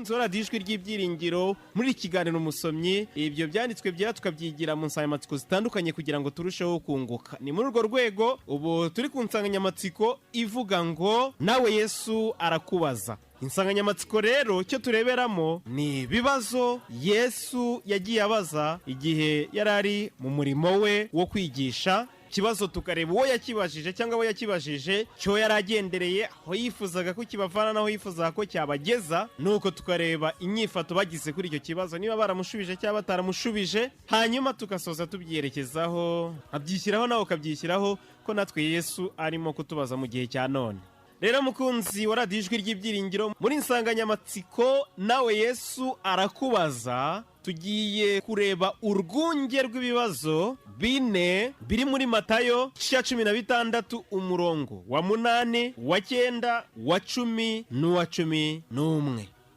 nzora dijwi ry'ibyiringiro muri ikiganiro umusomyi ibyo byanditswe byera tukabyigira mu nsanganyamatsiko zitandukanye kugira ngo turusheho kunguka. Ni muri urwo rwego ubu turi ku nsanganyamatsiko ivuga ngo nawe Yesu arakubaza. Insanganyamatsiko rero cyo tureberamo ni ibibazo Yesu yagiye abaza igihe yarari mu murimo we wo kwigisha. Kibazo tukareba uwo yakibajije cyangwa abo yakibajije cyo yaragendereye aho yifuzaga ko kibavana naho yifuzaga ko cyabageza, nuko tukareba inyifato bagize kuri icyo kibazo niba baramushubije cyangwa bataramushubije, hanyuma tugasoza tubyerekezaho abyishyiraho nawe ukabyishyiraho ko natwe Yesu arimo kutubaza mu gihe cya none. Rero mukunzi wa radiyo ijwi ry'ibyiringiro, muri insanganyamatsiko nawe Yesu arakubaza, tugiye kureba urwunge rw'ibibazo bine biri muri Matayo 16 umurongo wa 8, wa 9, wa 10 n'uwa 11.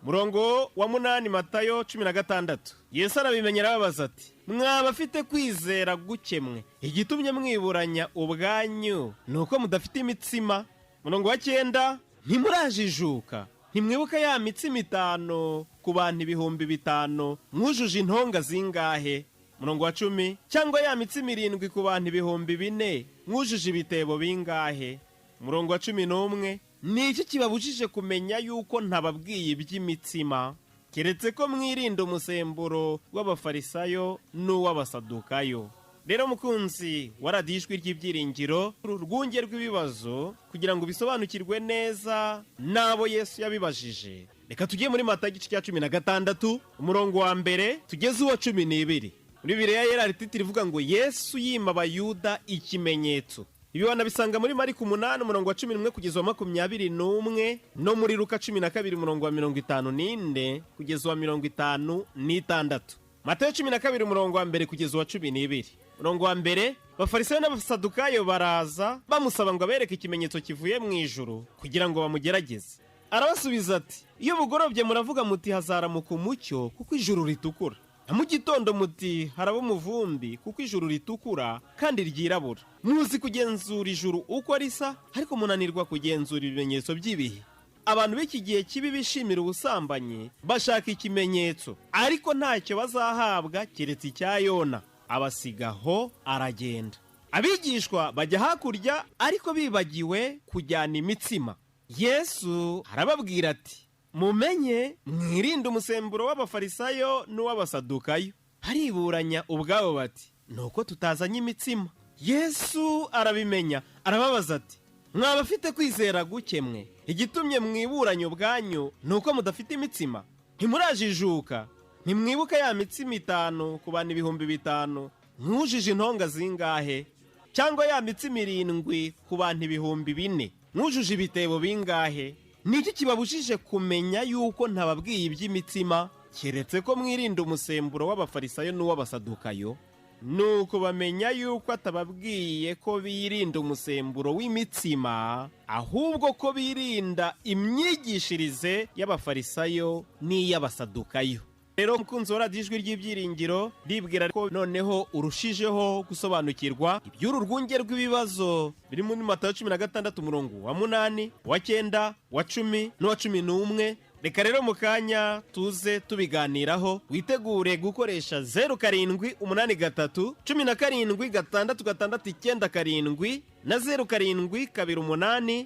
Murongo wa 8 Matayo 16. Yesu arabimenyera ababaza ati, mwaba afite kwizera gukemwe igitumye mwiburanya ubwanyu nuko mudafite imitsima. Murongo wa 9, ntimurajijuka, ntimwibuka ya mitsima 5 ku bantu 5,000 mwujuje intonga zingahe. Murongo wa 10, cyangwa ya mitsima 7 ku bantu 4,000 mwujuje ibitebo bingahe. Murongo wa 11, ni iki kibabujije kumenya yuko ntababwiye iby'imitsima, keretse ko mwirinda umusemburo w'abafarisayo n'uw'abasadukayo. Rero mukunzi wa radiyo ijwi ry'ibyiringiro, urwunge rw'ibibazo kugira ngo bisobanukirwe neza n'abo Yesu yabibajije, reka tugiye muri Matayo igice cya 16 umurongo wa 1 tugeze uwa 12. Muri Bibiliya yera rititira ivuga ngo Yesu yima abayuda ikimenyetso. Ibi wanabisanga muri Mariko 8 umurongo wa 11 kugeza wa 21 no muri Luka 12 umurongo wa 54 kugeza wa 56. Matayo 12 umurongo wa 1 kugeza wa 12. Murongo wa 1, abafarisayo n'abasadukayo baraza bamusaba ngo abereke ikimenyetso kivuye mu ijuru kugira ngo bamugerageze. Arabasubiza ati, iyo bugorobye muravuga muti hazaramuka umucyo kuko ijuru ritukura, na mu gitondo muti haraba umuvumbi kuko ijuru ritukura kandi ryirabura. Muzi kugenzura ijuru uko risa, ariko munanirwa kugenzura ibimenyetso by'ibihe. Abantu b'iki gihe kibi bishimira ubusambanyi bashaka ikimenyetso, ariko ntacyo bazahabwa keretse icya Yona. Abasigaho aragenda. Abigishwa bajya hakurya ariko bibagiwe kujyana imitsima. Yesu arababwira ati, mumenye mwirinde umusemburo w'abafarisayo n'uw'abasadukayo. Hariburanya ubwabo bati, nuko tutazanye imitsima. Yesu arabimenya, arababaza ati, mwaba afite kwizera gukemwe igitumye mwiburanya ubwanyu nuko mudafite imitsima. Ntimurajijuka, ntimwibuka ya mitsima 5 ku bantu 5,000 mwujuje intonga zingahe, cyangwa ya mitsima 7 ku bantu 4,000 mwujuje ibitebo bingahe. Ni iki kibabujije kumenya yuko ntababwiye iby'imitsima, keretse ko mwirinda umusemburo w'abafarisayo n'uw'abasadukayo? Nuko bamenya yuko atababwiye ko birinda umusemburo w'imitsima, ahubwo ko birinda imyigishirize y'abafarisayo n'iy'abasadukayo. Rero mukunzi wa radiyo ijwi ry'ibyiringiro, ndibwira ko noneho urushijeho gusobanukirwa iby'uru rwunge rw'ibibazo biri muri Matayo 16 umurongo wa 8, wa 9, wa 10 n'uwa 11. Reka rero mu kanya tuze tubiganiraho. Witegure gukoresha 0783 17 na 0728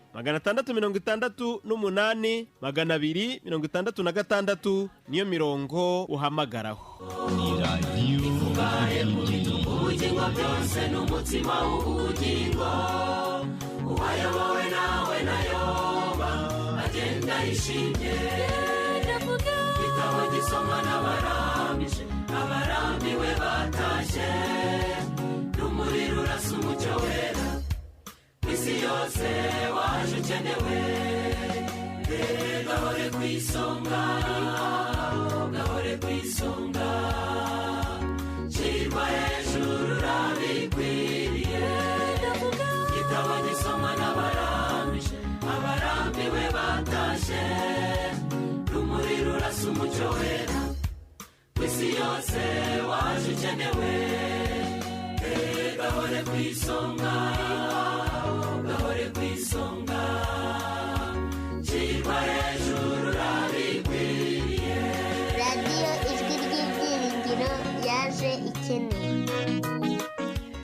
668 niyo mirongo uhamagaraho. Ni radio ubugingo byose n'umutima w'ubugingo, uwayobowe nawe nayoba agenda yishimye. Igitabo gisomwa n'abarambije, abarambiwe batashye, n'umuriro urasa umucyo wera isi yose waje ukenewe. Gahore ku isonga, gahore ku isonga, shirwa hejuru urabikwiriye. Igitabo gisomwa n'abarambije, abarambiwe batashye, n'umuriro urasa umucyo wera isi yose waje ukenewe. Gahore ku isonga, gahore ku isonga, shirwa hejuru urabikwiriye. iraje ikeneye.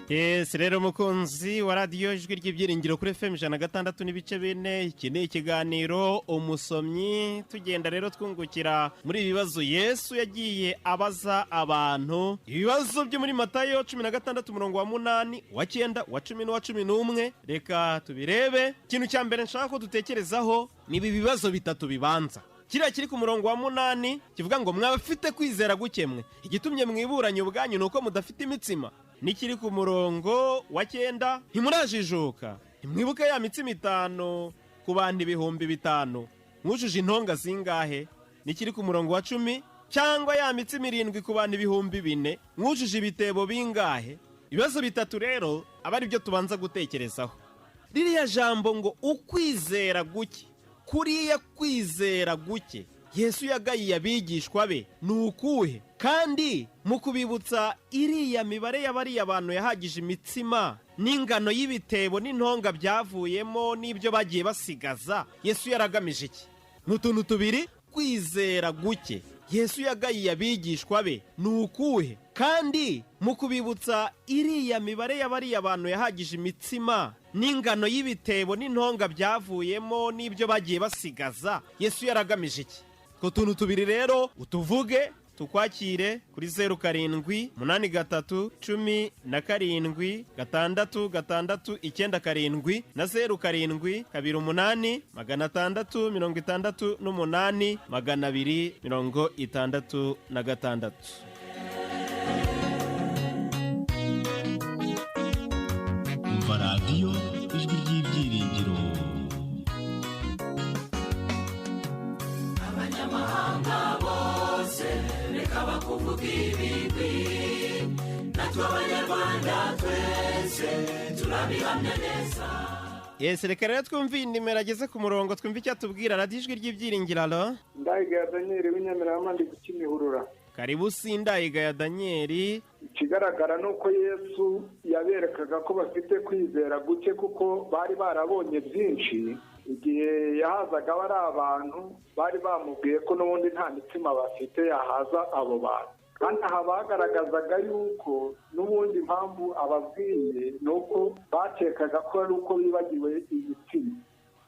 Yes, rero mukunzi wa radiyo ijwi ry'ibyiringiro kuri FM 106.4, iki ni ikiganiro umusomyi, tugenda rero twungukira muri ibibazo Yesu yagiye abaza abantu, ibibazo byo muri Matayo 16:8, wa 9, wa 10 n'uwa 11. Reka tubirebe. Ikintu cya mbere nshaka ko dutekerezaho ni ibi bibazo bitatu bibanza. Kiriya kiri ku murongo wa 8 kivuga ngo mwabafite kwizera gukemwe, igitumye mwiburanye ubwanyu nuko mudafite imitsima. Nikiri ku murongo wa 9, ntimurajijuka, ntimwibuke ya mitsima 5 ku bantu 5,000, mwujuje intonga zingahe. Nikiri ku murongo wa 10, cyangwa ya mitsima 7 ku bantu 4,000, mwujuje ibitebo bingahe. Ibibazo bitatu rero aba ari byo tubanza gutekerezaho. Ririya jambo ngo ukwizera guke, kuriya kwizera guke Yesu yagayiye abigishwa be nukuhe? Kandi mu kubibutsa iriya mibare y'abariya abantu yahagije imitsima n'ingano y'ibitebo n'intonga byavuyemo n'ibyo bagiye basigaza, Yesu yaragamije iki? N'utuntu tubiri. Kwizera guke Yesu yagayiye abigishwa be nukuhe? Kandi mu kubibutsa iriya mibare y'abariya abantu yahagije imitsima n'ingano y'ibitebo n'intonga byavuyemo n'ibyo bagiye basigaza, Yesu yaragamije iki? Ko tuntu tubiri rero utuvuge tukwakire kuri 07-17-6-6-9-7 na 07-8-668-266. Umva radiyo ijwi ry'ibyiringiro. abanyamahanga bose reka bakuvuga ibigwi, natwe abanyarwanda twese turabihamya neza. Yes, reka rero twumve inimero ageze ku murongo, twumve icyo atubwira. Radiyo ijwi ry'ibyiringiro. Alo, Ndayigaya Daniel w'Inyamirama ndi Kimihurura. karibu. Sindayigaya Daniel. Ikigaragara ni uko Yesu yaberekaga ko bafite kwizera guke kuko bari barabonye byinshi. Igihe yahazaga bari abantu bari bamubwiye ko n'ubundi nta mitima bafite yahaza abo bantu, kandi aha bagaragazaga yuko n'ubundi impamvu ababwiye ni uko bakekaga ko ari uko bibagiwe imitima.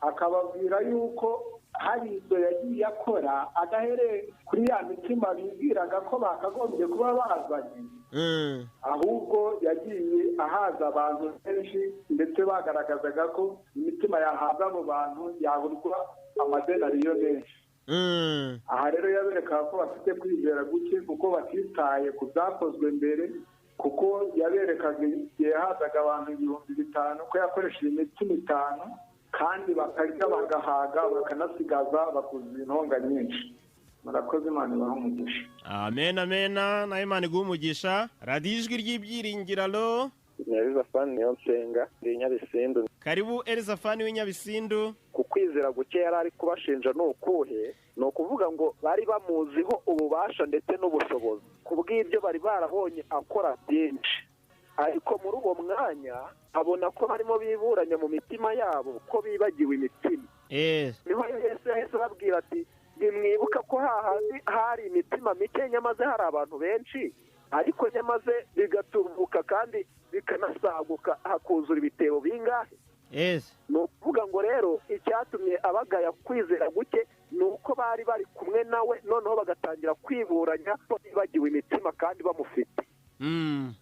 Akababwira yuko hari ibyo yagiye akora adahereye kuri ya mitima bibwiraga ko bakagombye kuba bazanye, ahubwo yagiye ahaza abantu benshi, ndetse bagaragazaga ko imitima yahaza abo bantu yagurwa amadenariyo menshi. Aha rero yaberekaga ko bafite kwizera guke kuko batitaye ku byakozwe mbere, kuko yaberekaga igihe yahazaga abantu 5,000 ko yakoresheje imitima 5, kandi bakarya bagahaga bakanasigaza bakuzuza intonga nyinshi. Murakoze, Imana ibahe umugisha. Amen, amen. Na Imana iguhe umugisha. Radiyo ijwi ry'ibyiringiro. Alo, Elizafani niyo nsenga ndi Nyabisindu. karibu Elizafani w'Inyabisindu. Ku kwizera guke yari ari kubashinja ni ukuhe? Ni ukuvuga ngo bari bamuziho ububasha ndetse n'ubushobozi, ku bw'ibyo bari barabonye akora byinshi, ariko muri uwo mwanya abona ko barimo biburanya mu mitima yabo ko bibagiwe imitima. Niho Yesu yahise ababwira ati, nimwibuka ko hahandi hari imitima mike nyamaze hari abantu benshi, ariko nyamaze bigaturbuka kandi bikanasaguka hakuzura ibitebo bingahe. Ni ukuvuga ngo rero icyatumye abagaya kwizera guke ni uko bari bari kumwe nawe, noneho bagatangira kwiburanya ko bibagiwe imitima kandi bamufite.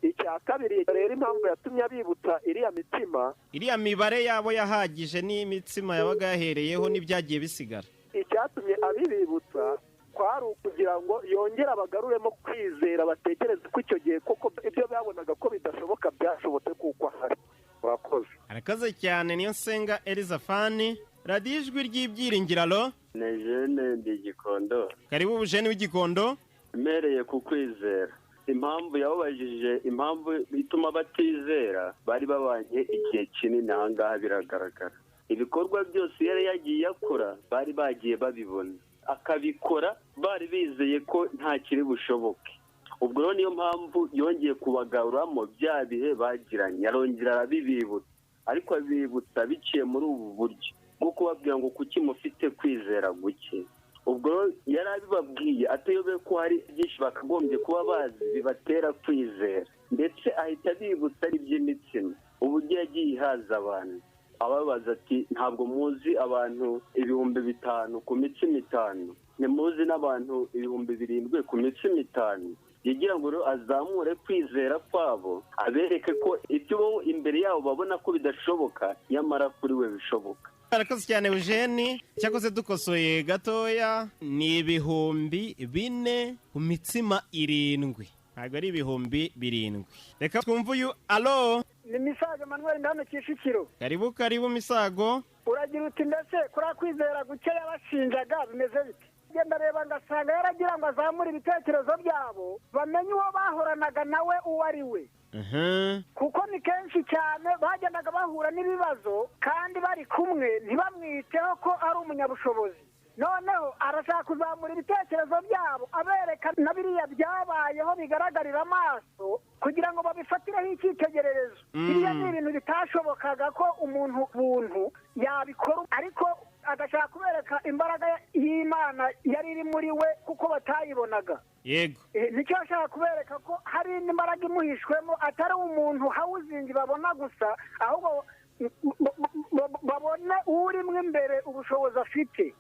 Icya kabiri rero impamvu yatumye abibutsa iriya mitima, iriya mibare yabo yahagije n'imitsima yabaga yahereyeho n'ibyagiye bisigara. Icyatumye abibibutsa kwari ukugira ngo yongere abagaruremo kwizera, batekereze ko icyo gihe koko ibyo babonaga ko bidashoboka byashobotse kuko ahari. Murakoze. Arakaze cyane. Niyo nsenga Elizafani. Radiyo ijwi ry'ibyiringiro. Alo, ni Jene ndi Gikondo. karibu Jene w'Igikondo. Mpereye ku kwizera, impamvu yababajije impamvu ituma batizera, bari babanye igihe kinini. Ahangaha biragaragara ibikorwa byose yari yagiye akora bari bagiye babibona, akabikora bari bizeye ko nta kiri bushoboke. Ubwo rero niyo mpamvu yongeye kubagaruramo bya bihe bagiranye, arongera arabibibutsa, ariko abibutsa biciye muri ubu buryo bwo kubabwira ngo kuki mufite kwizera guke. ubwo yari abibabwiye atayobeye ko hari byinshi bakagombye kuba bazi bibatera kwizera, ndetse ahita bibutsa ari iby'imitsima uburyo yagiye ihaza abantu, ababaza ati ntabwo muzi abantu 5,000 ku mitsima 5, ntimuzi n'abantu 7,000 ku mitsima 5. yagira ngo rero azamure kwizera kwabo, abereke ko ibyo bo imbere yabo babona ko bidashoboka nyamara kuri we bishoboka. Arakoze cyane Eugene, cyakoze dukosoye gatoya, ni 4,000 ku mitsima 7, ntabwo ari 7,000. Reka twumve uyu. Alo, ni Misago Emmanuel ndano Kicukiro. Karibu Misago. Uragira uti ndetse kuri kwizera guke yabashinjaga bimeze bite? Genda reba ngasanga yaragira ngo azamure ibitekerezo byabo, bamenye uwo bahoranaga nawe uwo ari we. Kuko ni kenshi cyane bagendaga bahura n'ibibazo kandi bari kumwe ntibamwiteho ko ari umunyabushobozi. Noneho arashaka kuzamura ibitekerezo byabo, abereka na biriya byabayeho bigaragarira amaso kugira ngo babifatireho icyitegererezo. Biriya ni ibintu bitashobokaga ko umuntu buntu yabikora, ariko agashaka kubereka imbaraga y'Imana yari iri muri we kuko batayibonaga. Yego, nicyo ashaka kubereka ko hari imbaraga imuhishwemo, atari umuntu hawuzingi babona gusa, ahubwo babone urimwe imbere ubushobozi afite.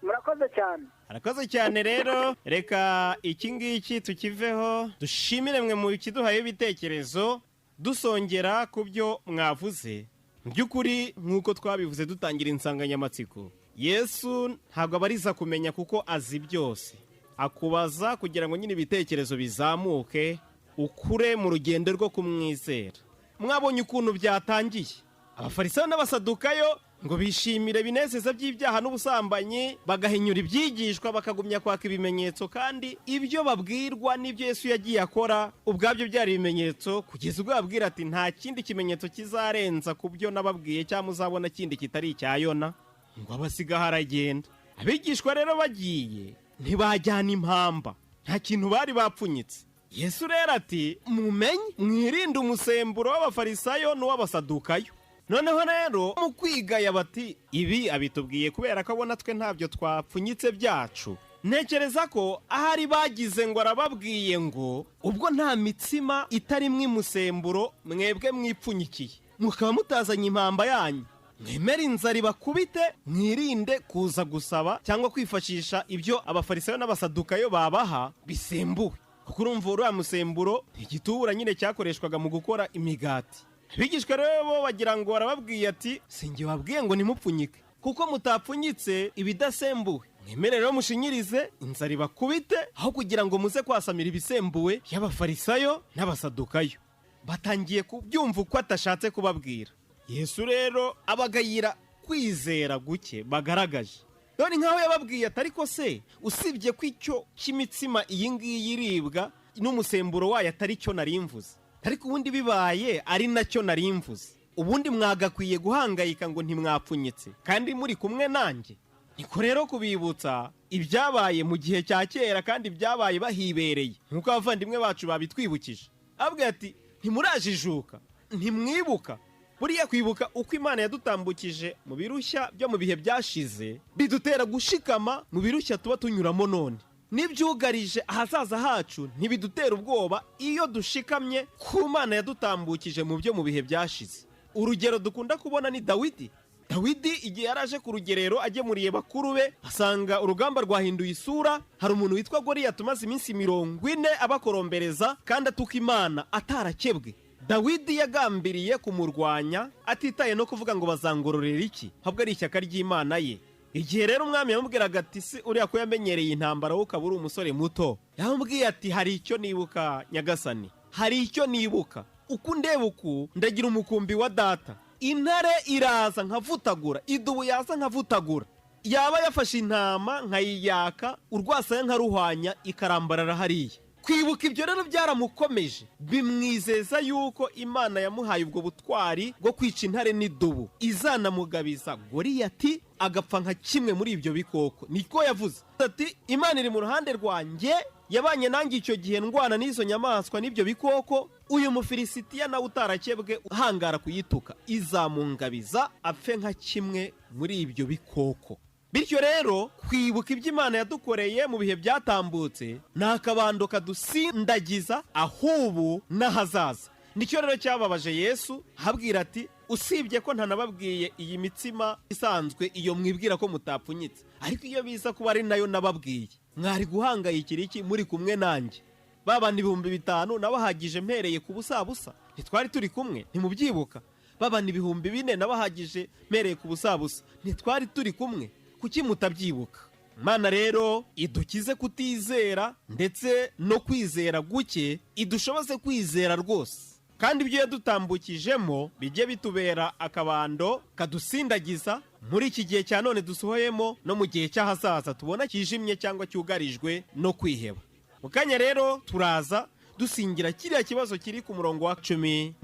Murakoze cyane. Arakoze cyane rero, reka iki ngiki tukiveho, dushimire mwe mu kiduhaye ibitekerezo, dusongera ku byo mwavuze. Mu by'ukuri nk'uko twabivuze dutangira insanganyamatsiko, Yesu ntabwo abariza kumenya kuko azi byose, akubaza kugira ngo nyine ibitekerezo bizamuke, ukure mu rugendo rwo kumwizera. Mwabonye ukuntu byatangiye, abafarisayo n'abasadukayo ngo bishimire binezeza by'ibyaha n'ubusambanyi, bagahinyura ibyigishwa, bakagumya kwaka ibimenyetso, kandi ibyo babwirwa n'ibyo Yesu yagiye akora ubwabyo byari ibimenyetso, kugeza ubwo babwira ati nta kindi kimenyetso kizarenza ku byo nababwiye cyangwa uzabona kindi kitari icya Yona, ngo abasiga haragenda. Abigishwa rero bagiye ntibajyana impamba, nta kintu bari bapfunyitse. Yesu rero ati mumenye mwirinde umusemburo w'abafarisayo n'uw'abasadukayo. Noneho rero mu kwigaya bati ibi abitubwiye kubera ko abona twe ntabyo twapfunyitse byacu. Ntekereza ko ahari bagize ngo arababwiye ngo ubwo nta mitsima itari mwimusemburo mwebwe mwipfunyikiye, mukaba mutazanye impamba yanyu, mwemere inzara ibakubite, mwirinde kuza gusaba cyangwa kwifashisha ibyo abafarisayo n'abasadukayo babaha bisembuwe, kuko urumva uriya musemburo igitubura nyine cyakoreshwaga mu gukora imigati. Abigishwa rero bo bagira ngo arababwiye ati sinjye wabwiye ngo nimupfunyike, kuko mutapfunyitse ibidasembuwe, mwemere rero mushinyirize inzara ibakubite, aho kugira ngo muze kwasamira ibisembuwe y'abafarisayo n'abasadukayo. Batangiye kubyumva uko atashatse kubabwira. Yesu rero abagayira kwizera guke bagaragaje. None nkaho yababwiye ati ariko se usibye ko icyo cy'imitsima iyi ngiyi iribwa n'umusemburo wayo atari cyo narimvuze, ariko ubundi bibaye ari nacyo narimvuze, ubundi mwagakwiye guhangayika ngo ntimwapfunyitse kandi muri kumwe nanjye. Niko rero kubibutsa ibyabaye mu gihe cya kera kandi byabaye bahibereye, nk'uko abavandimwe bacu babitwibukije. Ababwira ati ntimurajijuka, ntimwibuka. Buriya kwibuka uko Imana yadutambukije mu birushya byo mu bihe byashize bidutera gushikama mu birushya tuba tunyuramo none. N'ibyugarije ahazaza hacu ntibidutera ubwoba iyo dushikamye ku Mana yadutambukije mu byo mu bihe byashize. Urugero dukunda kubona ni Dawidi. Dawidi igihe yaraje ku rugerero agemuriye bakuru be, asanga urugamba rwahinduye isura, hari umuntu witwa Goliyati umaze iminsi 40 abakorombereza kandi atuka Imana atarakebwe. Dawidi yagambiriye kumurwanya atitaye no kuvuga ngo bazangororera iki, ahubwo ari ishyaka ry'Imana ye. Igihe rero umwami yamubwiraga ati si uriya ko yamenyereye intambara wowe ukaba uri umusore muto, yamubwiye ati hari icyo nibuka nyagasani, hari icyo nibuka, uko ndeba uku ndagira umukumbi wa data, intare iraza nkavutagura, idubu yaza nkavutagura, yaba yafashe intama nkayiyaka, urwasaya nkaruhwanya ikarambarara hariya. Kwibuka ibyo rero byaramukomeje, bimwizeza yuko Imana yamuhaye ubwo butwari bwo kwica intare n'idubu, izanamugabiza Goliyati agapfa nka kimwe muri ibyo bikoko. Niko yavuze ati Imana iri mu ruhande rwanjye, yabanye nanjye icyo gihe ndwana n'izo nyamaswa n'ibyo bikoko, uyu mufilisitiya nawe utarakebwe uhangara kuyituka izamungabiza apfe nka kimwe muri ibyo bikoko. bityo rero kwibuka ibyo Imana yadukoreye mu bihe byatambutse ni akabando kadusindagiza ahubu n'ahazaza. Nicyo rero cyababaje Yesu habwira ati usibye ko ntanababwiye iyi mitsima isanzwe iyo mwibwira ko mutapfunyitse, ariko iyo biza kuba ari nayo nababwiye mwari guhangayikira iki muri kumwe nanjye? Babandi 5,000 nabahagije mpereye ku busabusa, ntitwari turi kumwe? Ntimubyibuka? Babandi 4,000 nabahagije mpereye ku busabusa, ntitwari turi kumwe? Kuki mutabyibuka? Imana rero idukize kutizera ndetse no kwizera guke, idushoboze kwizera rwose, kandi ibyo yadutambukijemo bijye bitubera akabando kadusindagiza muri iki gihe cya none dusohoyemo no mu gihe cy'ahazaza tubona kijimye cyangwa cyugarijwe no kwiheba. Mu kanya rero turaza dusingira kiriya kibazo kiri ku murongo wa 11.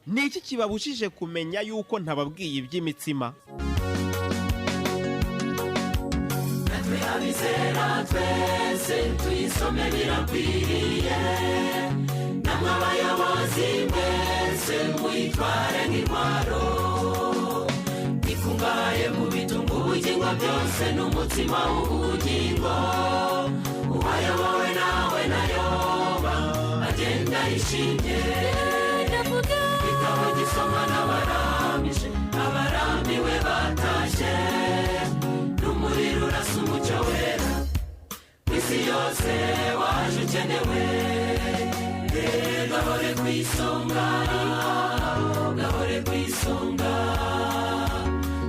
Ni iki kibabujije kumenya yuko ntababwiye iby'imitsima? natwe abizera twese tuyisome birakwiriye, namwe abayobozi mwese muyitware nk'intwaro ikungahaye mu bitunga ubugingo byose n'umutima w'ubugingo, uwayobowe nawe nayoba agenda yishimye, igitabo gisomwa n'abarambije abarambiwe batashye, n'umuriro urasa umucyo wera isi yose waje ukenewe, gahore ku isonga, gahore ku isonga,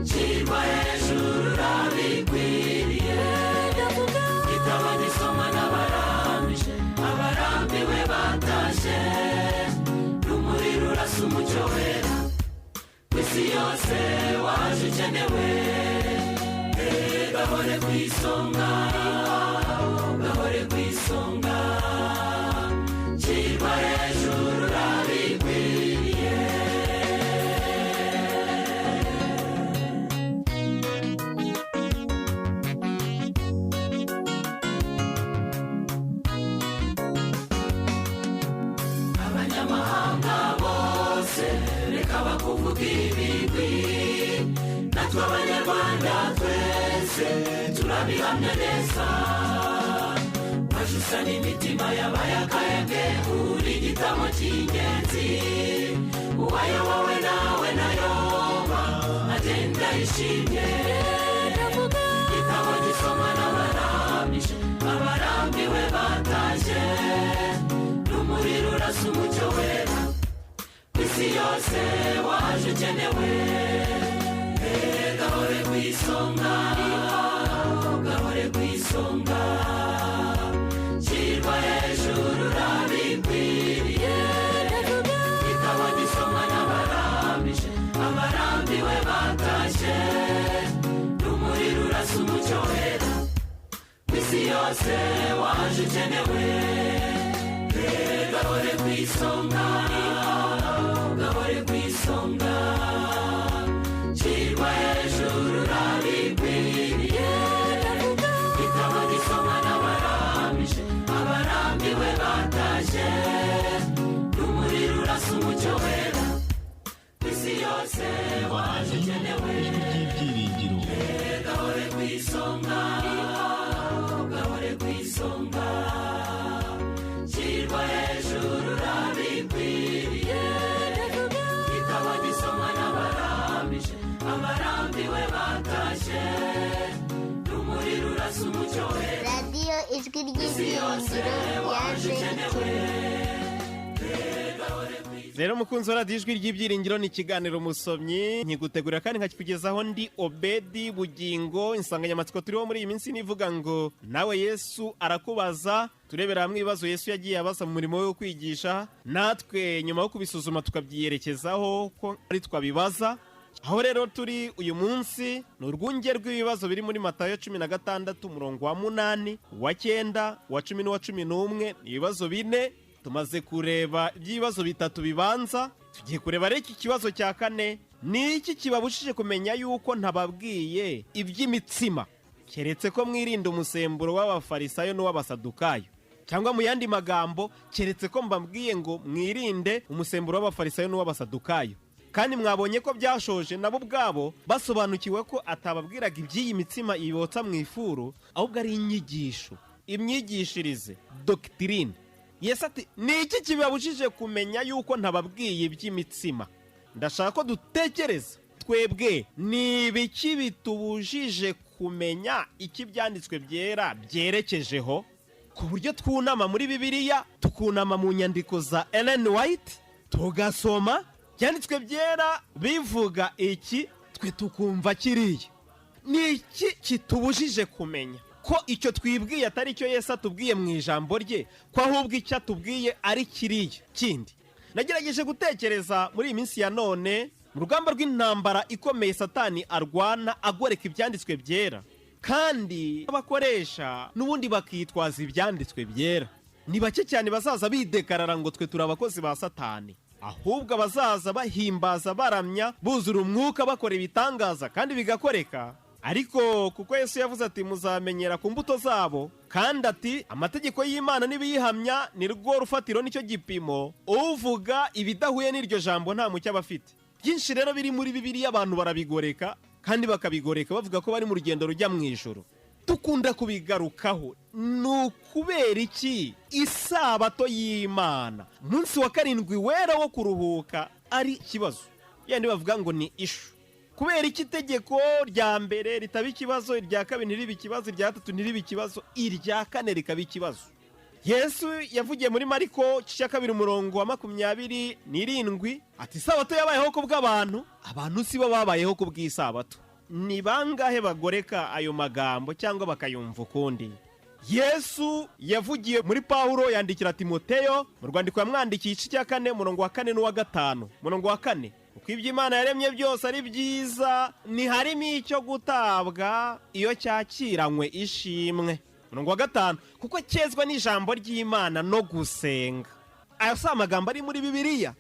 shirwa hejuru urabikwiriye, igitabo gisomwa n'abarambije abarambiwe batashye, n'umuriro urasa umucyo wera isi yose waje ukenewe, gahore ku isonga, gahore ku isonga, shirwa hejuru urabikwiriye. Abanyamahanga bose reka bakuvuga ibigwi, natwe abanyarwanda twese turabihamya neza, wajusa n'imitima yabaye akayabwe, uri igitabo cy'ingenzi, uwayobowe nawe nayoba agenda yishimye, igitabo gisomwa n'abarambije abarambiwe batashye, n'umuriro urasa umucyo wera isi yose waje ukenewe, gahore ku isonga, gahore ku isonga, shirwa hejuru urabikwiriye, igitabo gisomwa n'abarambije abarambiwe batashye, n'umuriro urasa umucyo wera isi yose waje ukenewe, gahore ku isonga, gahore ku isonga, shirwa hejuru urabikwiriye, igitabo gisomwa n'abarambije abarambiwe batashye, n'umuriro urasa umucyo wera isi yose waje ukenewe, gahore ku isonga, gahore ku isonga, shirwa hejuru urabikwiriye, igitabo gisomwa n'abarambije abarambiwe batashye, n'umuriro urasa umucyo wera radiyo ijwi ry'ibyiringiro yaje Rero mukunzi wa radiyo ijwi ry'ibyiringiro ni ikiganiro Umusomyi, nkigutegurira kandi nkakikugezaho ndi Obedi Bugingo. Insanganyamatsiko turiho muri iyi minsi nivuga ngo nawe Yesu arakubaza. Turebera hamwe ibibazo Yesu yagiye abaza mu murimo we wo kwigisha, natwe nyuma yo kubisuzuma tukabyiyerekezaho ko ari twabibaza. Aho rero turi uyu munsi ni urwunge rw'ibibazo biri muri Matayo 16 umurongo wa 8, wa 9, wa 10 n'uwa 11. Ni ibibazo 4. Tumaze kureba iby'ibibazo 3 bibanza, tugiye kureba rero iki kibazo cya 4. Ni iki kibabushije kumenya yuko ntababwiye iby'imitsima, keretse ko mwirinda umusemburo w'abafarisayo n'uw'abasadukayo? Cyangwa mu yandi magambo, keretse ko mbabwiye ngo mwirinde umusemburo w'abafarisayo n'uw'abasadukayo. kandi mwabonye ko byashoje nabo ubwabo basobanukiwe ko atababwiraga iby'iyi mitsima ibotsa mu ifuru, ahubwo ari inyigisho, imyigishirize, dogitirine. Yesu ati ni iki kibabujije kumenya yuko ntababwiye iby'imitsima? Ndashaka ko dutekereza twebwe, ni ibiki bitubujije kumenya iki byanditswe byera byerekejeho, ku buryo twunama muri Bibiliya, tukunama mu nyandiko za Ellen White, tugasoma byanditswe byera bivuga iki, twe tukumva kiriya. Ni iki kitubujije kumenya ko icyo twibwiye atari cyo Yesu atubwiye mu ijambo rye, ko ahubwo icyo atubwiye ari kiriya kindi? Nagerageje gutekereza muri iyi minsi ya none, mu rugamba rw'intambara ikomeye Satani arwana agoreka ibyanditswe byera, kandi abakoresha n'ubundi bakitwaza ibyanditswe byera. Ni bake cyane bazaza bidekarara ngo twe turi abakozi ba Satani, ahubwo abazaza bahimbaza, baramya, buzura umwuka, bakora ibitangaza kandi bigakoreka. Ariko kuko Yesu yavuze ati muzamenyera ku mbuto zabo, kandi ati amategeko y'Imana nibiyihamya ni rwo rufatiro nicyo gipimo, uvuga ibidahuye n'iryo jambo nta mucyo aba afite. Byinshi rero biri muri Bibiliya abantu barabigoreka, kandi bakabigoreka bavuga ko bari mu rugendo rujya mu ijuru. Dukunda kubigarukaho. Ni ukubera iki isabato y'Imana, umunsi wa karindwi wera wo kuruhuka, ari ikibazo? Yandi bavuga ngo ni ishu. Kubera iki itegeko rya mbere ritaba ikibazo, irya kabiri ntiribe ikibazo, irya gatatu ntiribe ikibazo, irya kane rikaba ikibazo? Yesu yavugiye muri Mariko 2:27 ati isabato yabayeho ku bw'abantu, abantu si bo babayeho ku bw'isabato. Ni bangahe bagoreka ayo magambo cyangwa bakayumva ukundi? Yesu yavugiye muri Pawulo yandikira Timoteyo mu rwandiko yamwandikiye 4:4 n'uwa 5. Uko ibyo Imana yaremye byose ari byiza, ntiharimo icyo gutabwa iyo cyakiranywe ishimwe. 5, kuko cyezwa n'ijambo ry'Imana no gusenga. Ayo si amagambo ari muri Bibiliya?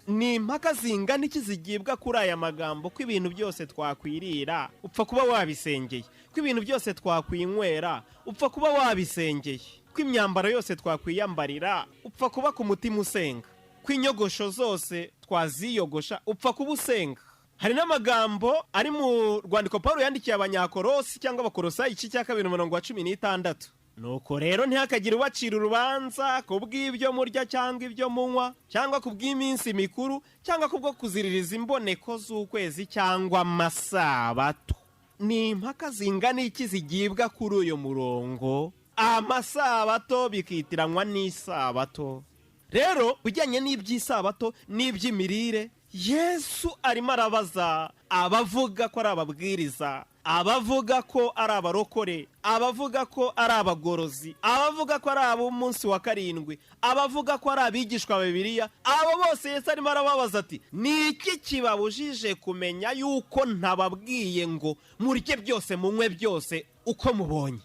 Ni impaka zingana iki zigibwa kuri aya magambo, ko ibintu byose twakwirira upfa kuba wabisengeye, ko ibintu byose twakwinywera upfa kuba wabisengeye, ko imyambaro yose twakwiyambarira upfa kuba ku mutima usenga, ko inyogosho zose twaziyogosha upfa kuba usenga. Hari n'amagambo ari mu rwandiko Pawulo yandikiye Abanyakolosi cyangwa Abakolosayi 2:16. Nuko rero ntihakagire ubacira urubanza ku bw'ibyo murya cyangwa ibyo munywa, cyangwa ku bw'iminsi mikuru, cyangwa kubwo kuziririza imboneko z'ukwezi cyangwa amasabato. Ni impaka zingana iki zigibwa kuri uyu murongo, amasabato bikitiranwa n'isabato. Rero bijyanye n'iby'isabato n'iby'imirire, Yesu arimo arabaza abavuga ko ari ababwiriza, abavuga ko ari abarokore, abavuga ko ari abagorozi, abavuga ko ari ab'umunsi wa karindwi, abavuga ko ari abigishwa ba Bibiliya. Abo bose Yesu arimo arababaza ati ni iki kibabujije kumenya yuko ntababwiye ngo murye byose munywe byose uko mubonye?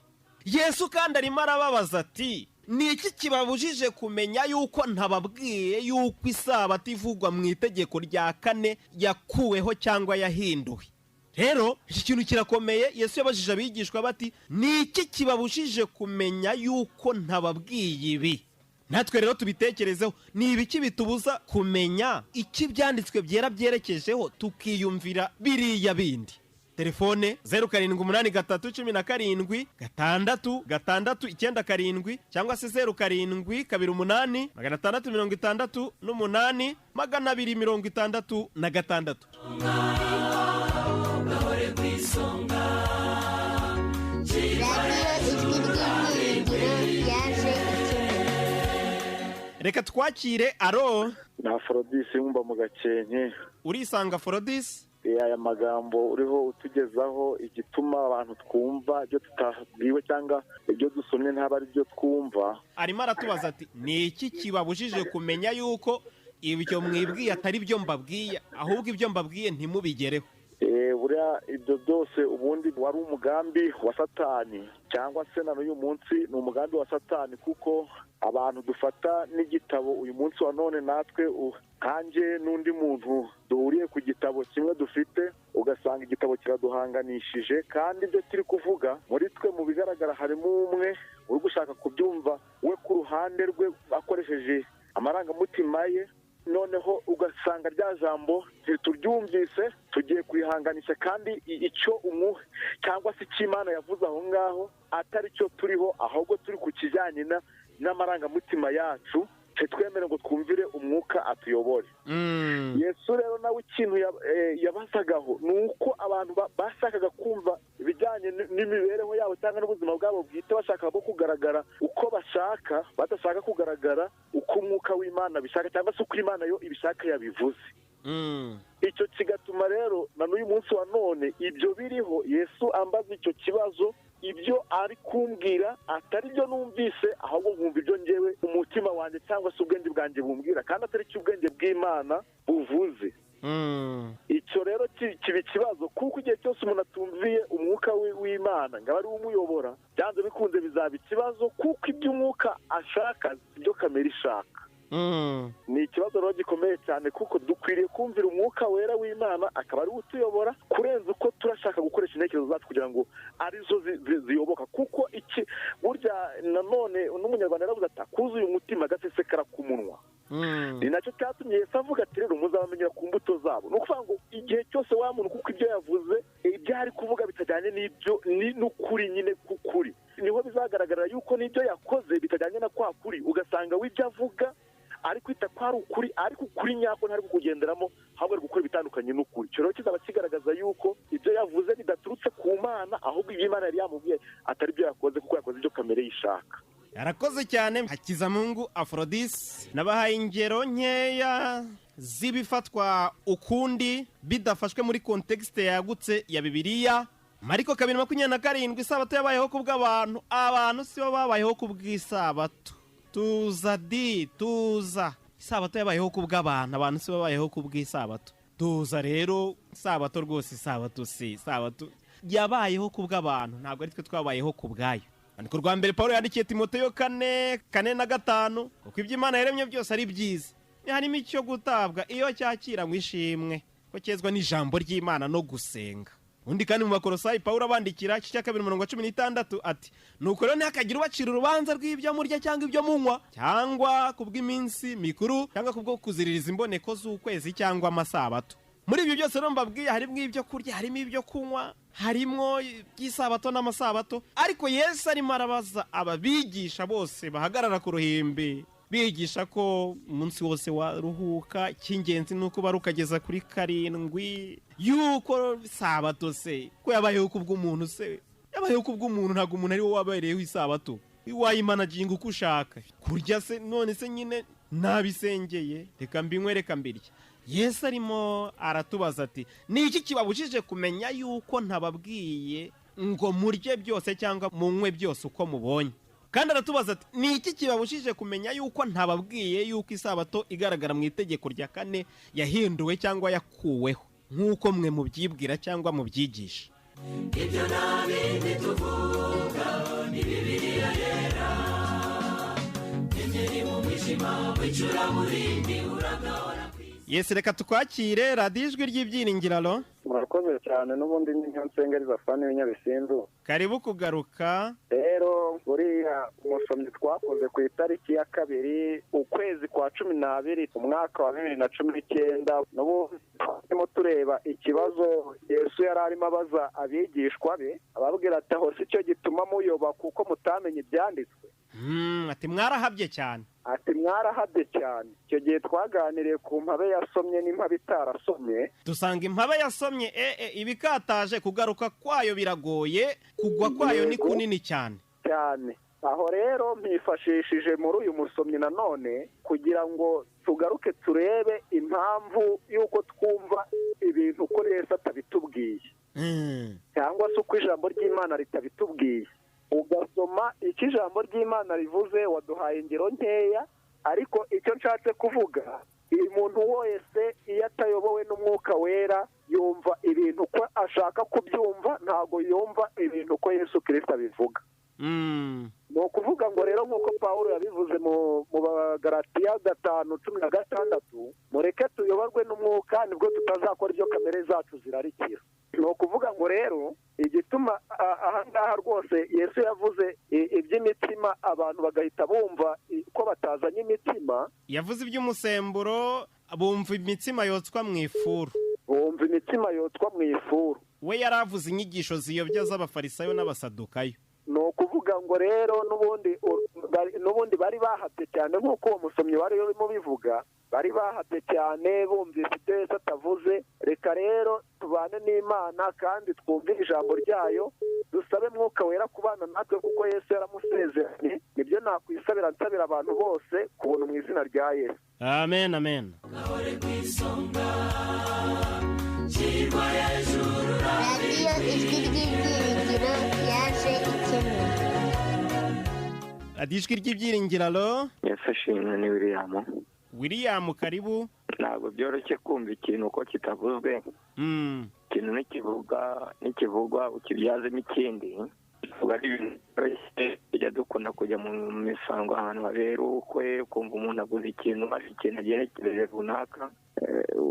Yesu kandi arimo arababaza ati ni iki kibabujije kumenya yuko ntababwiye yuko isabato ivugwa mu itegeko rya 4 yakuweho cyangwa yahinduwe? Rero iki kintu kirakomeye. Yesu yabajije abigishwa bati ni iki kibabujije kumenya yuko ntababwiye ibi? Natwe rero tubitekerezeho, ni ibiki bitubuza kumenya iki byanditswe byera byerekejeho tukiyumvira biriya bindi? Telefone 0787-667 cyangwa se 0728-668-266. gahore ku isonga Reka twakire. Aro, na Aphrodis wumva mu Gakenke. Urisanga Aphrodis? Aya magambo uriho utugezaho igituma abantu twumva ibyo tutabwiwe cyangwa ibyo dusomye ntaba ari byo twumva. Arimo aratubaza ati ni iki kibabujije kumenya yuko ibyo mwibwiye atari byo mbabwiye, ahubwo ibyo mbabwiye ntimubigereho? Buriya ibyo byose ubundi wari umugambi wa Satani, cyangwa se na n'uyu munsi ni umugambi wa Satani, kuko abantu dufata n'igitabo uyu munsi wa none, natwe kanje n'undi muntu duhuriye ku gitabo kimwe dufite, ugasanga igitabo kiraduhanganishije, kandi ibyo turi kuvuga muri twe mu bigaragara harimo umwe uri gushaka kubyumva we ku ruhande rwe akoresheje amarangamutima ye, noneho dusanga rya jambo ntituryumvise tugiye kurihanganisha kandi icyo cyangwa se icyo Imana yavuze aho ngaho atari cyo turiho, ahubwo turi ku kijyanye n'amarangamutima yacu, twemere ngo twumvire umwuka atuyobore. Yesu rero nawe ikintu yabasagaho ni uko abantu bashakaga kumva ibijyanye n'imibereho yabo cyangwa n'ubuzima bwabo bwite, bashaka bwo kugaragara uko bashaka, badashaka kugaragara uko umwuka w'Imana bishaka cyangwa se uko Imana yo ibishaka yabivuze. Icyo kigatuma rero na n'uyu munsi wa none ibyo biriho, Yesu ambaza icyo kibazo, ibyo ari kumbwira atari byo numvise, ahubwo nkumva ibyo ngewe umutima wanjye cyangwa se ubwenge bwanjye bumbwira, kandi atari cyo ubwenge bw'Imana buvuze. Icyo rero kiba ikibazo, kuko igihe cyose umuntu atumviye umwuka w'Imana ngo ari umuyobora, byanze bikunze bizaba ikibazo, kuko ibyo umwuka ashaka ibyo kamere ishaka. Ni ikibazo rero gikomeye cyane, kuko dukwiriye kumvira umwuka wera w'Imana akaba ari utuyobora, kurenza uko turashaka gukoresha intekerezo zacu kugira ngo arizo ziyoboka. Kuko burya nanone n'umunyarwanda yaravuze ati akuzuye umutima agasesekara ku munwa. Ni nacyo cyatumye Yesu avuga ati rero muzabamenyera ku mbuto zabo. Ni ukuvuga ngo igihe cyose wa muntu kuko ibyo yavuze ibyo ari kuvuga bitajyanye n'ukuri nyine k'ukuri, niho bizagaragara yuko n'ibyo yakoze bitajyanye na kwa kuri, ugasanga w'ibyo avuga ari kwita ko ari ukuri, ariko ukuri nyako ntari kukugenderamo, ahubwo ari gukora ibitandukanye n'ukuri. Icyo rero kizaba kigaragaza yuko ibyo yavuze bidaturutse ku Mana, ahubwo ibyo Imana yari yamubwiye atari byo yakoze, kuko yakoze ibyo kamere yishaka. Yarakoze cyane Hakizamungu Aphrodis. Nabahaye ingero nkeya z'ibifatwa ukundi bidafashwe muri kontekste yagutse ya Bibiliya. Mariko 2:27 isabato yabayeho kubw'abantu, abantu sibo babayeho kubw'isabato. Tuza isabato yabayeho kubw'abantu, abantu sibo babayeho kubw'isabato. Tuza rero isabato rwose, isabato yabayeho kubw'abantu, ntabwo ari twe twabayeho kubwayo. Andiko rwa mbere Paulo yandikiye Timoteyo 4:5, kuko ibyo Imana yaremye byose ari byiza, harimo icyo gutabwa iyo cyakira ngo ishimwe, ko cyezwa n'ijambo ry'Imana no gusenga. Undi kandi mu Bakolosayi Paulo abandikira 2:16 ati nuko rero ntihakagira ubacira urubanza rw'ibyo murya cyangwa ibyo munywa, cyangwa kubw'iminsi mikuru, cyangwa kubwo kuziririza imboneko z'ukwezi cyangwa amasabato. Muri ibyo byose rero mbabwiye harimo ibyo kurya, harimo ibyo kunywa, harimo iby'isabato n'amasabato. Ariko Yesu arimo arabaza ababigisha bose bahagarara ku ruhimbi, bigisha ko umunsi wose waruhuka, icy'ingenzi nuko barukageza kuri 7, yuko sabato se ko yabayeho kubw'umuntu, se yabayeho kubw'umuntu, ntabwo umuntu ari we wabayeho isabato. Wayimanaginga uko ushaka, kurya se none se nyine nabisengeye, reka mbinywe reka mbirya. Yesu arimo aratubaza ati ni iki kibabujije kumenya yuko ntababwiye ngo murye byose cyangwa munywe byose uko mubonye? Kandi aratubaza ati ni iki kibabujije kumenya yuko ntababwiye yuko isabato igaragara mu itegeko rya 4 yahinduwe cyangwa yakuweho, nk'uko mwe mubyibwira cyangwa mubyigisha? Ibyo nabindi tuvuga ni Bibiliya yera, ingeri mu mwijima w'icuraburindi uragahora. Yesu reka tukwakire radiyo ijwi ry'ibyiringiro. Murakoze cyane, n'ubundi ni Nsengeri Zafani w'Inyabisindu. Karibu kugaruka. Rero buriya umusomyi twakoze ku itariki ya 2 ukwezi kwa 12 umwaka wa 2019, n'ubu turimo tureba ikibazo Yesu yari arimo abaza abigishwa be, ababwira ati aho si cyo gituma muyoba kuko mutamenye ibyanditswe. Ati mwarahabye cyane. Icyo gihe twaganiriye ku mpabe yasomye n'impabe itarasomye. Dusanga impabe yasomye ibikataje, kugaruka kwayo biragoye, kugwa kwayo ni kunini cyane. Aho rero mpifashishije muri uyu musomyi nanone kugira ngo tugaruke turebe impamvu y'uko twumva ibintu uko Yesu atabitubwiye, cyangwa se uko ijambo ry'Imana ritabitubwiye. Ugasoma icyo ijambo ry'Imana rivuze, waduhaye ingero nkeya, ariko icyo nshatse kuvuga, uyu muntu wese iyo atayobowe n'umwuka wera yumva ibintu uko ashaka kubyumva, ntabwo yumva ibintu uko Yesu Kristo abivuga. Ni ukuvuga ngo rero nk'uko Pawulo yabivuze mu Bagalatiya 5:16, mureke tuyoborwe n'umwuka, nibwo tutazakora ibyo kamere zacu zirarikira. Ni ukuvuga ngo rero igituma ahangaha rwose rwose Yesu yavuze iby'imitsima abantu bagahita bumva ko batazanye imitsima. yavuze iby'umusemburo bumva imitsima yotswa mu ifuru. Bumva imitsima yotswa mu ifuru. We yaravuze inyigisho ziyobya z'abafarisayo n'abasadukayo. Ni ukuvuga ngo rero n'ubundi bari bahatse cyane nk'uko uwo musomyi wari urimo bivuga, bari bahatse cyane bumvise ibyo Yesu atavuze. Reka rero tubane n'Imana kandi twumve ijambo ryayo, dusabe Mwuka Wera kubana natwe kuko Yesu yaramusezeranye. Nibyo nakwisabira nsabira abantu bose kubona mu izina rya Yesu. Amen, amen. radiyo ijwi ry'ibyiringiro yaje ikenewe. radiyo ijwi ry'ibyiringiro. Alo, Yesu ashimwe. Ni William, karibu. ntabwo byoroshye kumva ikintu uko kitavuzwe. ikintu nikivugwa ukibyazemo ikindi. Uvuga ari ibintu byoroshye, tujya dukunda kujya mu misango ahantu habera ubukwe, kumva umuntu aguze ikintu maze ikintu agenekereje runaka,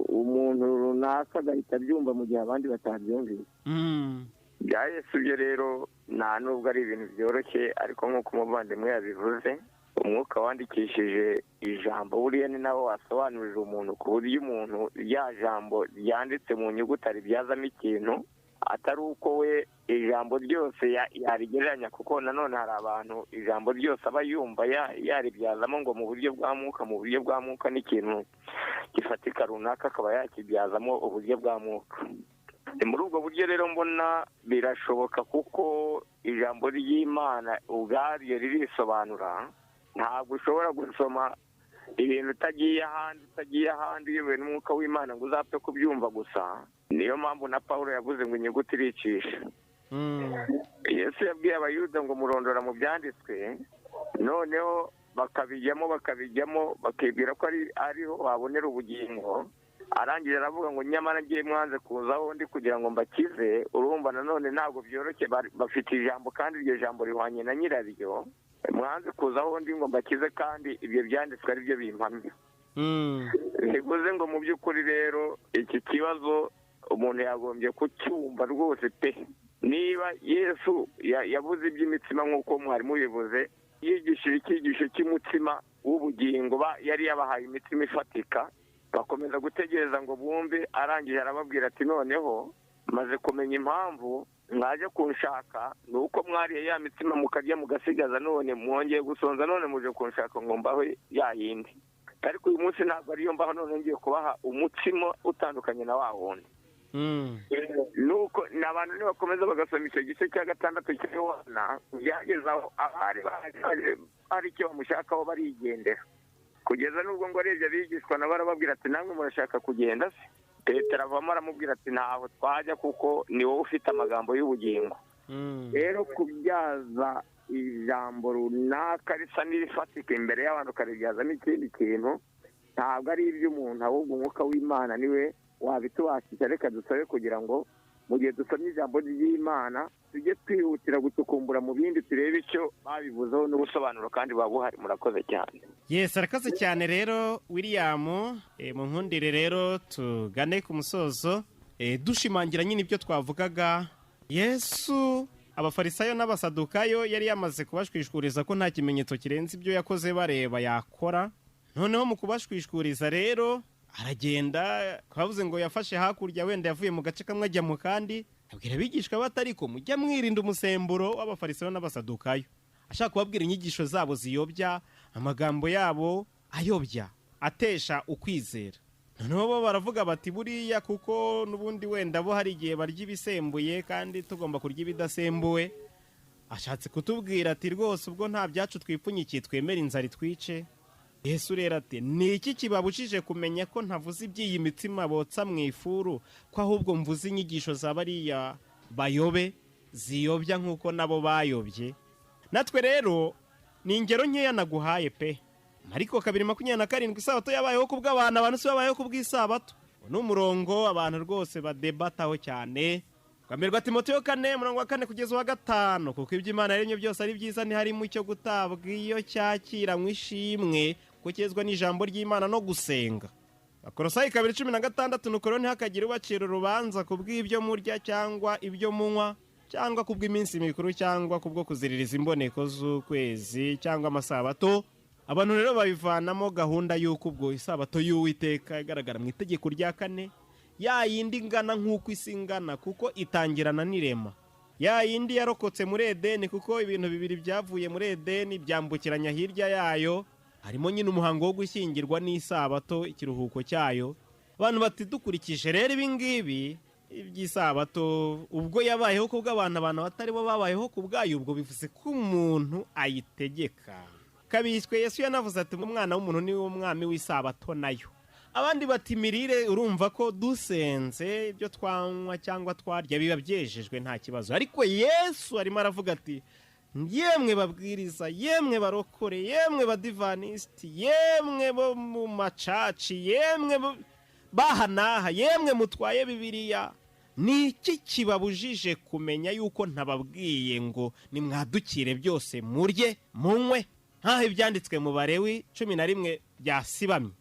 umuntu runaka agahita abyumva mu gihe abandi batabyumvise. bya Yesu byo rero nta nubwo ari ibintu byoroshye, ariko nk'uko umuvandimwe yabivuze, umwuka wandikishije ijambo buriya ni nawe wasobanurira umuntu ku buryo umuntu rya jambo ryanditse mu nyuguti aribyazamo ikintu, atari uko we ijambo ryose yarigereranya, kuko nanone hari abantu ijambo ryose aba yumva yaribyazamo ngo mu buryo bwa mwuka n'ikintu gifatika runaka akaba yakibyazamo uburyo bwa mwuka. Ni muri ubwo buryo rero mbona birashoboka, kuko ijambo ry'Imana ubwaryo ririsobanura. Ntabwo ushobora gusoma ibintu utagiye ahandi uyobowe n'umwuka w'Imana ngo uzapfe kubyumva gusa. Niyo mpamvu na Pawulo yavuze ngo inyuguti iricisha. Yesu yabwiye abayuda ngo murondora mu byanditswe, noneho bakabijyamo bakibwira ko ariho babonera ubugingo. Arangije aravuga ngo nyamara ngiye mwanze kuzaho ndi kugira ngo mbakize. Urumva nanone ntabwo byoroshye, bafite ijambo kandi iryo jambo rihwanye na nyiraryo. Mwanze kuzaho ndi ngo mbakize kandi ibyo byanditswe ari byo bimpamya. Bivuze ngo mu by'ukuri rero iki kibazo umuntu yagombye kucyumva rwose pe. Niba Yesu yavuze iby'imitsima nk'uko mwarimu bivuze, yigishije icyigisho cy'umutsima w'ubugingo, yari yabahaye imitsima ifatika, bakomeza gutegereza ngo bumve. Arangije arababwira ati noneho maze kumenya impamvu mwaje kunshaka, ni uko mwariye ya mitsima mukarya mugasigaza, none mwongeye gusonza, none muje kunshaka ngo mbaho ya yindi. Ariko uyu munsi ntabwo ariyo mbaho, none ngiye kubaha umutsima utandukanye na wa wundi. Nuko n'abantu nibakomeza bagasoma icyo gice cya 6 cya Yohana, byageze aho abari hari icyo bamushakaho barigendera, kugeza n'ubwo ngo arebye abigishwa nabo arababwira ati namwe murashaka kugenda se? Petero avamo aramubwira ati ntaho twajya kuko ni wowe ufite amagambo y'ubugingo. Rero kubyaza ijambo runaka risa n'irifatika imbere y'abantu ukaribyazamo ikindi kintu ntabwo ari iby'umuntu, ahubwo umwuka w'Imana niwe wabitubashisha. Reka dusabe kugira ngo mu gihe dusomye ijambo ry'Imana tujye twihutira gutukumbura mu bindi, turebe icyo babivuzeho n'ubusobanuro kandi buba buhari. Murakoze cyane. Yes, arakaze cyane rero William. Mu nkundire rero tugane ku musozo, dushimangira nyine ibyo twavugaga. Yesu abafarisayo n'abasadukayo yari yamaze kubashwishuriza ko nta kimenyetso kirenze ibyo yakoze bareba yakora. Noneho mu kubashwishuriza rero aragenda, twavuze ngo yafashe hakurya, wenda yavuye mu gace kamwe ajya mu kandi, abwira abigishwa batariko mujya mwirinda umusemburo w'abafarisayo n'abasadukayo. Ashaka kubabwira inyigisho zabo ziyobya, amagambo yabo ayobya, atesha ukwizera. Noneho bo baravuga bati buriya kuko n'ubundi wenda bo hari igihe barya ibisembuye kandi tugomba kurya ibidasembuwe. Ashatse kutubwira ati rwose ubwo nta byacu twipfunyikiye twemera inzara twice. Yesu rero ati ni iki kibabujije kumenya ko ntavuze iby'iyi mitsima botsa mu ifuru, ko ahubwo mvuze inyigisho za bariya bayobe ziyobya nk'uko nabo bayobye. Natwe rero ni ingero nkeya naguhaye pe. Mariko 2:27 isabato yabayeho kubw'abantu, abantu si babayeho kubw'isabato. Ni umurongo abantu rwose badebataho cyane. Kamerwa Timoteyo 4:4 kugeza 5, kuko iby'Imana yaremye byose ari byiza, ntiharimo icyo gutabwa iyo cyakira mu ishimwe, kukezwa n'ijambo ry'Imana no gusenga. Bakolosayi 2:16 nuko rero ntihakagire ubacira urubanza kubw'ibyo murya cyangwa ibyo munywa cyangwa kubw'iminsi mikuru cyangwa kubwo kuziririza imboneko z'ukwezi cyangwa amasabato. Abantu rero babivanamo gahunda y'uko ubwo isabato y'Uwiteka igaragara mu itegeko rya 4 ya yindi ngana nk'uko isi ingana, kuko itangirana n'irema. Ya yindi yarokotse muri Edeni, kuko ibintu bibiri byavuye muri Edeni byambukiranya hirya yayo, harimo nyine umuhango wo gushyingirwa n'isabato, ikiruhuko cyayo. Abantu bati dukurikije rero ibi ngibi iby'isabato ubwo yabayeho kubwo abantu batari bo babayeho kubwayo, ubwo bivuze ko umuntu ayitegeka. Kabiswe Yesu yanavuze ati umwana w'umuntu ni wo mwami w'isabato nayo. Abandi bati mirire, urumva ko dusenze ibyo twanywa cyangwa twarya biba byejejwe nta kibazo. Ariko Yesu arimo aravuga ati yemwe babwiriza, yemwe barokore, yemwe badivanisiti, yemwe bo mu macaci, yemwe bahanaha, yemwe mutwaye Bibiliya, ni iki kibabujije kumenya yuko ntababwiye ngo nimwadukire byose murye munywe nkaho ibyanditswe mu Balewi 11 byasibamye?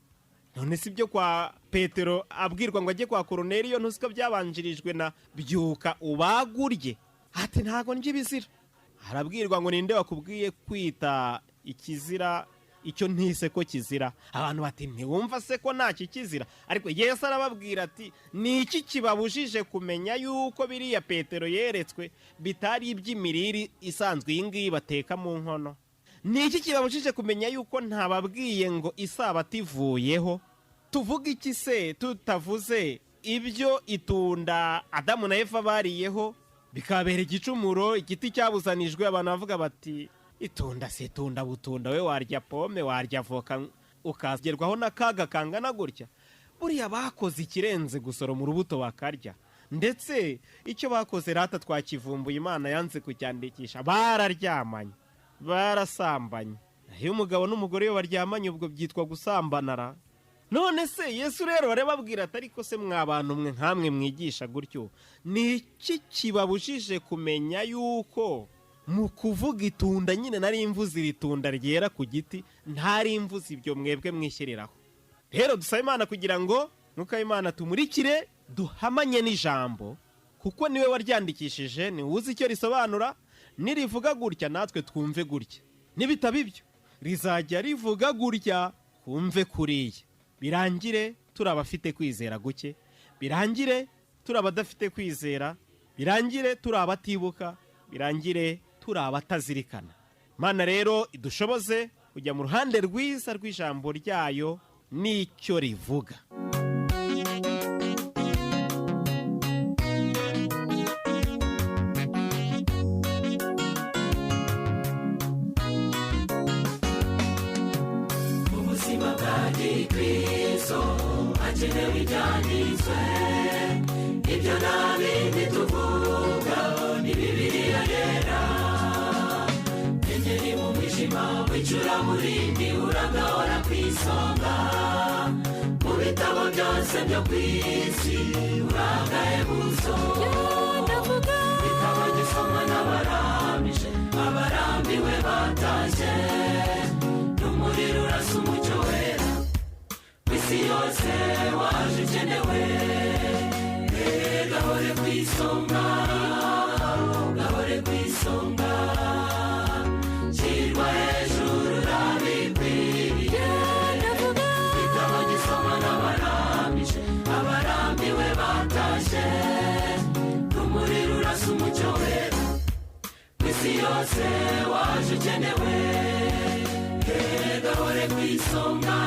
None si byo kwa Petero abwirwa ngo ajye kwa Koruneliyo, ntusiko byabanjirijwe na byuka ubagurye? Ati ntago nje bizira. Harabwirwa ngo ninde wakubwiye kwita ikizira icyo ntise ko kizira? Abantu bati ntiwumva se ko nta kizira? Ariko Yesu arababwira ati ni iki kibabujije kumenya yuko biriya Petero yeretswe bitari iby'imiriri isanzwe y'ingiyi bateka mu nkono? Ni iki kibabujije kumenya yuko ntababwiye ngo isabato ivuyeho? Tuvuga iki se tutavuze ibyo itunda Adamu na Eva bariyeho bikabera igicumuro, igiti cyabuzanijwe? Abantu bavuga bati itunda se tunda butunda, we warya pome warya avoka ukagerwaho n'akaga kangana gutya? Buriya bakoze ikirenze gusoroma urubuto bakarya, ndetse icyo bakoze rata twakivumbuye Imana yanze kucyandikisha. Bararyamanye, barasambanye. Iyo umugabo n'umugore iyo baryamanye ubwo byitwa gusambanara. None se Yesu rero barababwira ati ariko se mwabantu mwe nkamwe mwigisha gutyo, ni iki kibabujije kumenya yuko mu kuvuga itunda nyine nari imvuzi ritunda ryera ku giti, ntari imvuzi ibyo mwebwe mwishyiriraho? Rero dusaba Imana kugira ngo nuko Imana tumurikire duhamanye n'ijambo, kuko niwe waryandikishije, ni uzi icyo risobanura. Nirivuga gutya natwe twumve gutya, nibitaba ibyo rizajya rivuga gutya kumve kuriya. Birangire turabafite kwizera guke, birangire turabadafite kwizera, birangire turabatibuka, birangire turabatazirikana. Mana rero idushoboze kujya mu ruhande rwiza rw'ijambo ryayo n'icyo rivuga. Ubuzima bwa Gikristo hakenewe ibyanditswe, ibyo nta bindi tuvuga ni Bibiliya yera. Engeri mu mwijima w'icuraburindi uragahora ku isonga, mu bitabo byose byo ku isi uragahebuzo. Bitabo gisomwa n'abarambije, abarambiwe batashye, n'umuriro urasa umucyo wera w'isi yose waje ukenewe. Gahore ku isonga, gahore ku isonga, shyirwa hejuru urabikwiriye. Bitabo gisomwa n'abarambije, abarambiwe batashye, n'umuriro urasa umucyo wera w'isi yose waje ukenewe. Gahore ku isonga.